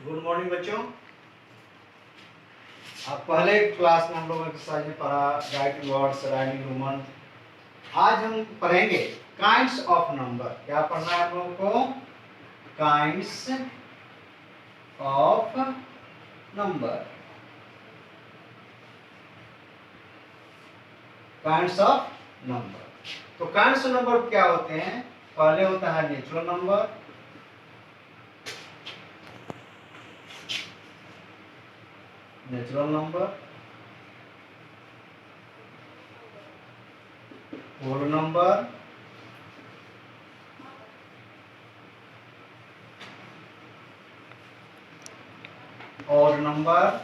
Good morning बच्चों। आप पहले क्लास में हम लोगों के साथ पढ़ा राइटिंग वर्ड्स, राइटिंग रोमन। आज हम पढ़ेंगे काइंड्स ऑफ नंबर। क्या पढ़ना है आप लोगों को? Kinds of number. Kinds of number. तो काइंड्स ऑफ नंबर क्या होते हैं? पहले होता है natural number, whole number, odd number,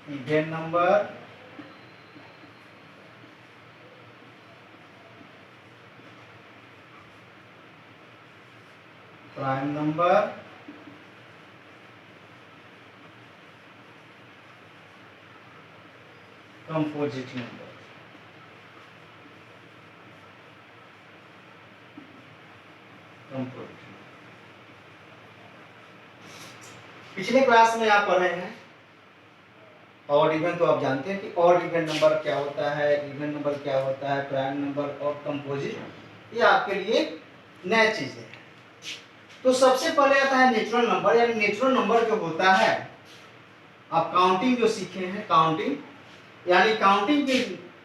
even number, prime number, composite number. पिछले क्लास में आप पढ़े हैं ऑड इवन। तो आप जानते हैं कि ऑड इवन नंबर क्या होता है, इवन नंबर क्या होता है, प्राइम नंबर और कंपोजिट, ये आपके लिए नया चीज है। तो सबसे पहले आता है नेचुरल नंबर। यानी नेचुरल नंबर जो होता है, आप काउंटिंग जो सीखे हैं, काउंटिंग यानी काउंटिंग की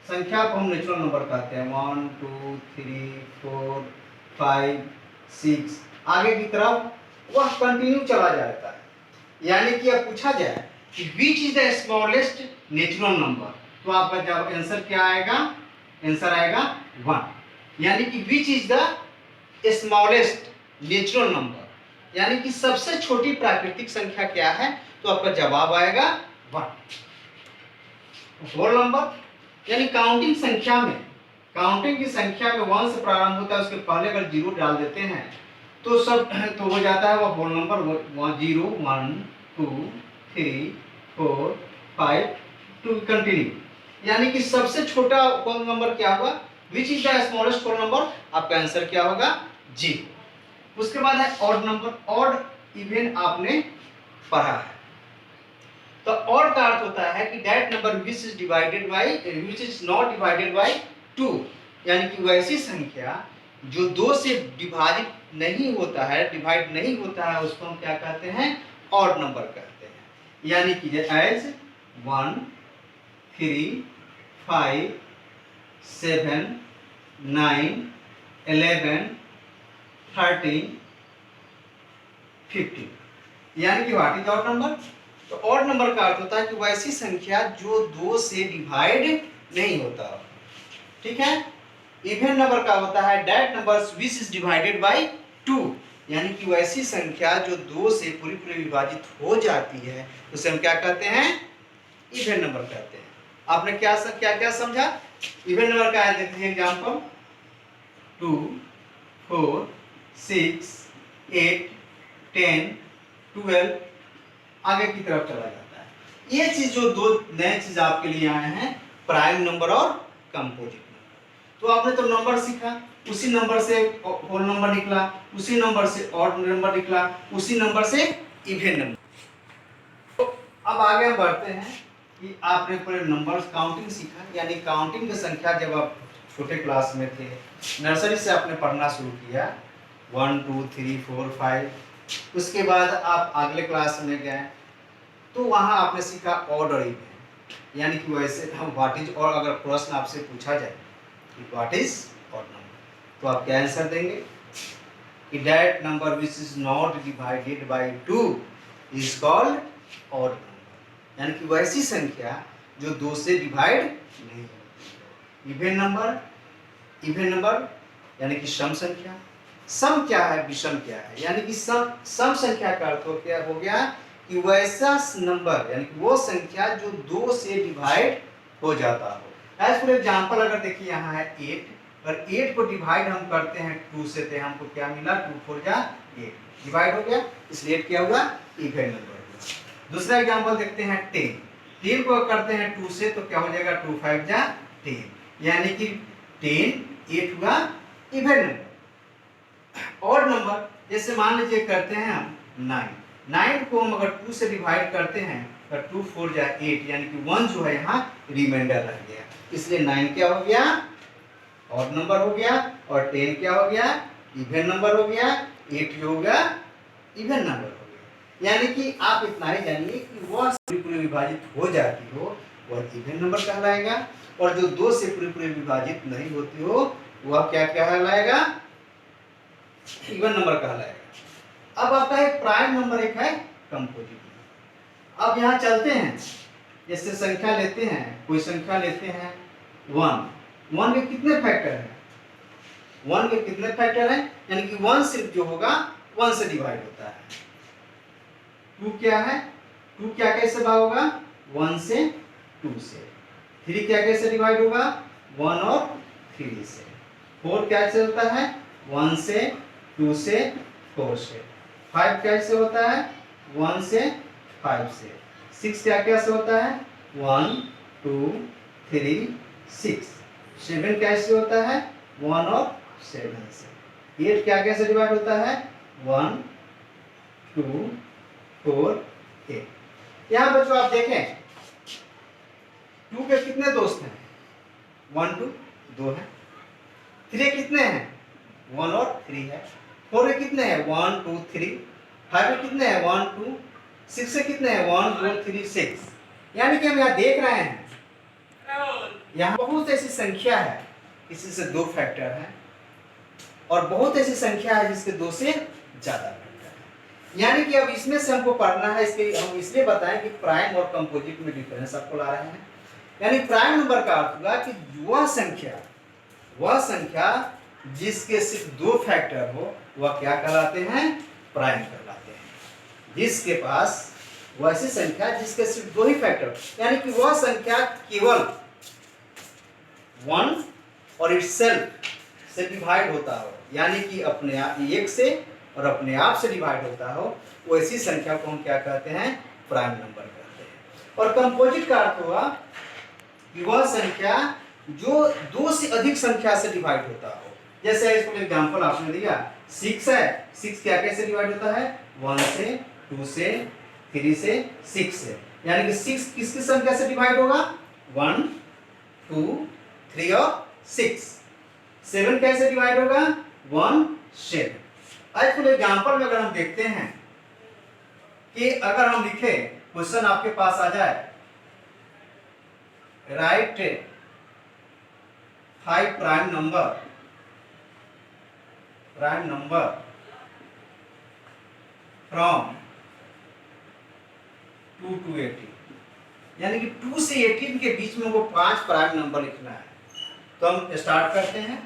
संख्या को हम नेचुरल नंबर कहते हैं। 1 2 3 4 5 6 आगे की तरफ वह कंटिन्यू चला जाता है। यानी कि अब पूछा जाए कि विच is the smallest natural number, तो आपका जब आंसर क्या आएगा? आंसर आएगा 1। यानी कि विच is the smallest natural number, यानी कि सबसे छोटी प्राकृतिक संख्या क्या है, तो आपका जवाब आएगा 1। होल नंबर यानी काउंटिंग संख्या में, काउंटिंग की संख्या में 1 से प्रारंभ होता है, उसके पहले अगर 0 डाल देते हैं तो सब तो हो जाता है वह होल नंबर। 0 1 2 3 4 5 to continue. यानी कि सबसे छोटा होल नंबर क्या होगा? Which is the smallest whole number, आपका आंसर क्या होगा? 0। उसके बाद है ऑड नंबर। ऑड इवन आपने पढ़ा है। तो ऑड का अर्थ होता है कि that number which is divided by, which is not divided by 2। यानी कि वैसी संख्या जो 2 से डिवाइड नहीं होता है, डिवाइड नहीं होता है, उसको हम क्या कहते हैं? ऑड नंबर कहते हैं। यानी कि एज 1 3 5 7 9 11 13 15। यानी कि व्हाट इज ऑड नंबर? तो ऑड नंबर का अर्थ होता है कि वैसी संख्या जो 2 से डिवाइड नहीं होता। ठीक है। इवन नंबर का होता है that number which is divided by 2। यानी कि वैसी संख्या जो 2 से पूरी पूरी विभाजित हो जाती है, उसे हम क्या कहते हैं? इवन नंबर कहते हैं। आपने क्या क्या समझा? इवन नंबर का है, देखते हैं एग्जांपल 2 4 6 8 10 12 आगे की तरफ चला जाता है। ये चीज जो दो नए चीज आपके लिए आए हैं, प्राइम नंबर और कंपोजिट नंबर। तो आपने तो नंबर सीखा, उसी नंबर से होल नंबर निकला, उसी नंबर से ऑड नंबर निकला, उसी नंबर से इवन नंबर। तो अब आगे हम बढ़ते हैं कि आपने पूरे नंबर्स काउंटिंग सीखा। यानी काउंटिंग की संख्या जब आप छोटे क्लास में थे, नर्सरी से आपने पढ़ना शुरू किया 1 2 3 4 5, उसके बाद आप अगले क्लास में गए तो वहां आपने सीखा ऑड और इवन। यानी कि वैसे हम व्हाट इज, और अगर प्रश्न आपसे पूछा जाए कि व्हाट इज ऑड नंबर, तो आप क्या आंसर देंगे? कि that number which is not divided by 2 is called odd number. यानी कि वैसी संख्या जो 2 से डिवाइड नहीं होती। इवन नंबर, इवन नंबर यानी कि सम संख्या। सम क्या है, विषम क्या है? यानी कि सम संख्या का अर्थ हो गया कि वैसा नंबर, यानी कि वो संख्या जो 2 से डिवाइड हो जाता हो। एज फॉर एग्जांपल अगर देखिए यहाँ है 8, और 8 को डिवाइड हम करते हैं 2 से, तो हमको क्या मिला? 2 4 जा 8, डिवाइड हो गया, इसलिए क्या हुआ? इवन नंबर हुआ। दूसरा एग्जांपल देखते हैं 10। 10 को करते हैं 2 से, तो क्या हो जाएगा? 2 5 जा 10, यानी कि 10 8 हुआ इवन नंबर। ऑड नंबर जैसे मान लीजिए करते हैं हम 9 को हम अगर 2 से डिवाइड करते हैं तो 2 4 जा 8, यानी कि 1 जो है यहाँ रिमाइंडर रह गया, इसलिए 9 क्या हो गया ऑड नंबर हो गया, और 10 क्या हो गया इवन नंबर हो गया, 8 जो हो गया इवन नंबर हो गया। यानी कि आप इतना ही जानिए कि वह पूरे विभाजित हो जाती हो वह इवन नंबर कहलाएगा, और जो 2 से पूरे विभाजित नहीं होती हो वह क्या कहलाएगा इवन नंबर कहलाएगा। अब आता है प्राइम नंबर, एक है कंपोजिट नंबर। अब यहाँ चलते हैं, जैसे संख्या लेते हैं, कोई संख्या लेते हैं 1 के कितने फैक्टर हैं 1 के कितने फैक्टर हैं, यानी कि 1 सिर्फ जो होगा 1 से डिवाइड होता है। 2 क्या है 2 क्या कैसे भाग होगा 1 से 2 से। 3 क्या कैसे डिवाइड होगा 1 और 3 से। 4 क्या चलता है 1 से 2 से 4 से। 5 कैसे होता है 1 से 5 से। 6 क्या कैसे होता है 1 2 3 6। 7 कैसे होता है 1 और 7 से। 8 क्या कैसे डिवाइड होता है 1 2 4 8। यहाँ बच्चों आप देखें 2 के कितने दोस्त हैं 1 2 2 है। 3 कितने हैं 1 और 3 है। 4 के कितने हैं 1 2 3। 5 के कितने हैं 1 2। 6 से कितने हैं 1 2 3 6। यानी कि हम यहाँ देख रहे हैं यहाँ बहुत ऐसी संख्या है इसी से 2 फैक्टर है, और बहुत ऐसी संख्या है जिसके 2 से ज्यादा फैक्टर है। यानी कि अब इसमें से हमको पढ़ना है, इसके हम इसलिए बताएं कि प्राइम और कंपोजिट में डिफरेंस आपको ला रहे हैं। यानी प्राइम नंबर का अर्थ होगा कि वह संख्या जिसके सिर्फ 2 फैक्टर हो वह क्या कहलाते हैं प्राइम कहलाते हैं। जिसके पास वैसी संख्या जिसके सिर्फ 2 ही फैक्टर, यानी कि वह संख्या केवल 1 और इटसेल्फ से डिवाइड होता हो, यानी कि अपने आप एक से और अपने आप से डिवाइड होता हो, वैसी संख्या को हम क्या कहते हैं प्राइम नंबर कहते हैं। और कंपोजिट का अर्थ होगा कि वह संख्या जो 2 से अधिक संख्या से डिवाइड होता हो। जैसे इसको एग्जांपल आपने दिया 6 है, 6 क्या कैसे डिवाइड होता है 1 से 2 से 3 से 6 से। यानी कि 6 किसकी संख्या से डिवाइड होगा 1 2 3 और 6। 7 कैसे डिवाइड होगा 1 7। आज फॉर एग्जांपल में अगर हम देखते हैं कि अगर हम लिखे क्वेश्चन आपके पास आ जाए right 5 prime number from 2 to 18, यानी कि 2 से 18 के बीच में वो 5 प्राइम नंबर लिखना है। तो हम स्टार्ट करते हैं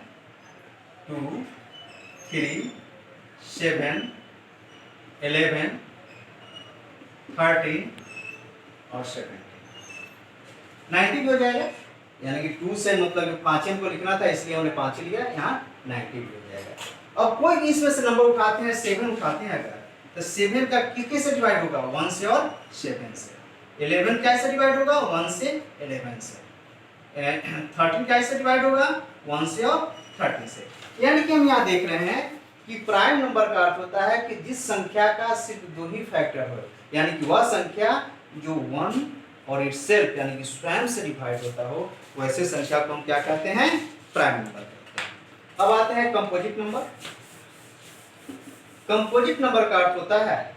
2 3 7 11 13 और 17 90 भी हो जाएगा। यानी कि 2 से मतलब 5 को लिखना था इसलिए हमने 5 लिया, यहाँ 90 भी हो जाएगा। अब कोई भी इसमें से नंबर उठाते हैं 7 उठाते हैं अगर, तो 7 का किससे डिवाइड होगा 1 से और 7 से। 11 कैसे डिवाइड होगा 1 से 11 से। 13 कैसे डिवाइड होगा 1 से और 30 से। यानी कि हम यहाँ देख रहे हैं कि प्राइम नंबर का अर्थ होता है कि जिस संख्या का सिर्फ 2 ही फैक्टर हो, यानी कि वह संख्या जो 1 और इटसेल्फ यानी कि स्वयं से डिवाइड होता हो, वैसे संख्या को हम क्या कहते हैं प्राइम नंबर कहते हैं। अब आते हैं कंपोजिट नंबर। कंपोजिट नंबर का अर्थ होता है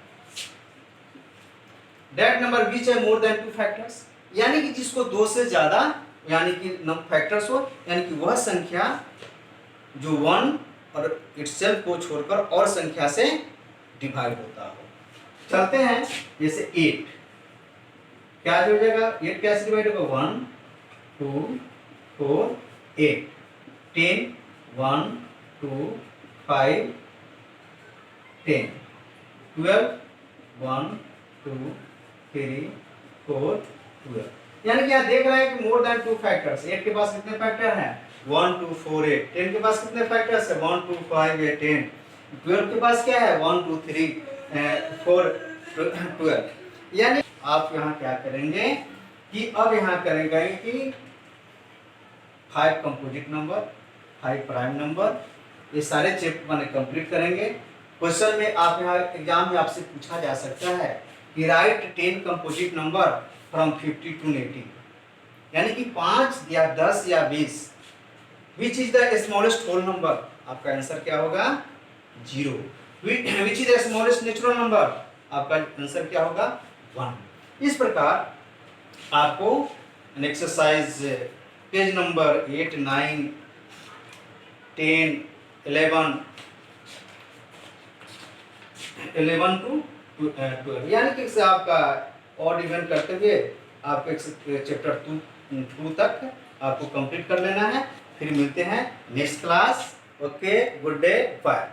दैट नंबर विच है मोर देन 2 फैक्टर्स, यानी कि जिसको 2 से ज्यादा यानी कि फैक्टर्स हो, यानी कि वह संख्या जो 1 और इटसेल्फ को छोड़कर और संख्या से डिवाइड होता हो। चलते हैं जैसे 8 क्या हो जाएगा 8 कैसे डिवाइड होगा 1 2 4 8। 10 1 2 5 10। 12 1 2 3 4 12। यानी कि यहाँ देख रहे हैं कि मोर देन 2 फैक्टर्स। 8 के पास कितने फैक्टर हैं 1 2 4 8। 10 के पास कितने फैक्टर्स है 1 2 5 8 10। 12 के पास क्या है 1 2 3 4 12। यानी आप यहाँ क्या करेंगे कि अब यहाँ करेंगे कि 5 कंपोजिट नंबर, 5 प्राइम नंबर, ये सारे चैप्टर मैंने कंप्लीट करेंगे। क्वेश्चन में आप यहाँ एग्जाम में आपसे पूछा जा सकता है कि right 10 composite number from 50 to 80, यानी कि 5 या 10 या 20, which is the smallest whole number. आपका आंसर क्या होगा? 0। Which is the smallest natural number, आपका आंसर क्या होगा? 1। इस प्रकार आपको एक्सरसाइज पेज नंबर 8, 9, 10, 11 to 12, यानी कि इससे आपका ऑड इवन करते हुए आपको चैप्टर 2 तक आपको कंप्लीट कर लेना है। फिर मिलते हैं next class. Okay, good day, bye.